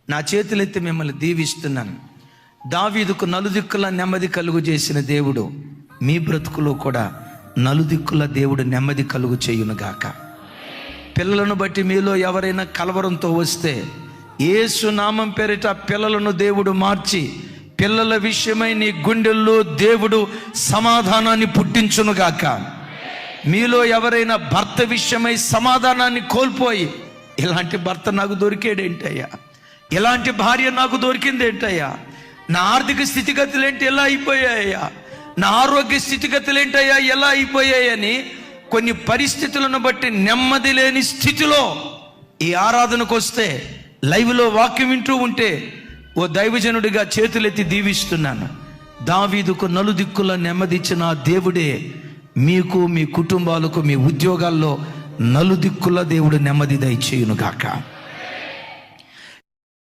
నా చేతులెత్తి మిమ్మల్ని దీవిస్తున్నాను. దావీదుకు నలుదిక్కుల నెమ్మది కలుగు చేసిన దేవుడు మీ బ్రతుకులో కూడా నలుదిక్కుల దేవుడు నెమ్మది కలుగు చేయునుగాక. పిల్లలను బట్టి మీలో ఎవరైనా కలవరంతో వస్తే యేసు నామం పేరిట పిల్లలను దేవుడు మార్చి పిల్లల విషయమై నీ గుండెల్లో దేవుడు సమాధానాన్ని పుట్టించునుగాక. మీలో ఎవరైనా భర్త విషయమై సమాధానాన్ని కోల్పోయి ఇలాంటి భర్త నాకు దొరికేడేంటయ్యా, ఇలాంటి భార్య నాకు దొరికిందేంటయ్యా, నా ఆర్థిక స్థితిగతులు ఏంటి ఎలా అయిపోయాయ్యా, నా ఆరోగ్య స్థితిగతులు ఏంటయ్యా ఎలా అయిపోయాయని కొన్ని పరిస్థితులను బట్టి నెమ్మది లేని స్థితిలో ఈ ఆరాధనకు వస్తే లైవ్లో వాక్యం వింటూ ఉంటే ఓ దైవజనుడిగా చేతులెత్తి దీవిస్తున్నాను. దావీదుకు నలుదిక్కుల నెమ్మదిచ్చిన దేవుడే మీకు, మీ కుటుంబాలకు, మీ ఉద్యోగాల్లో నలుదిక్కుల దేవుడు నెమ్మది దయచేయునుగాక.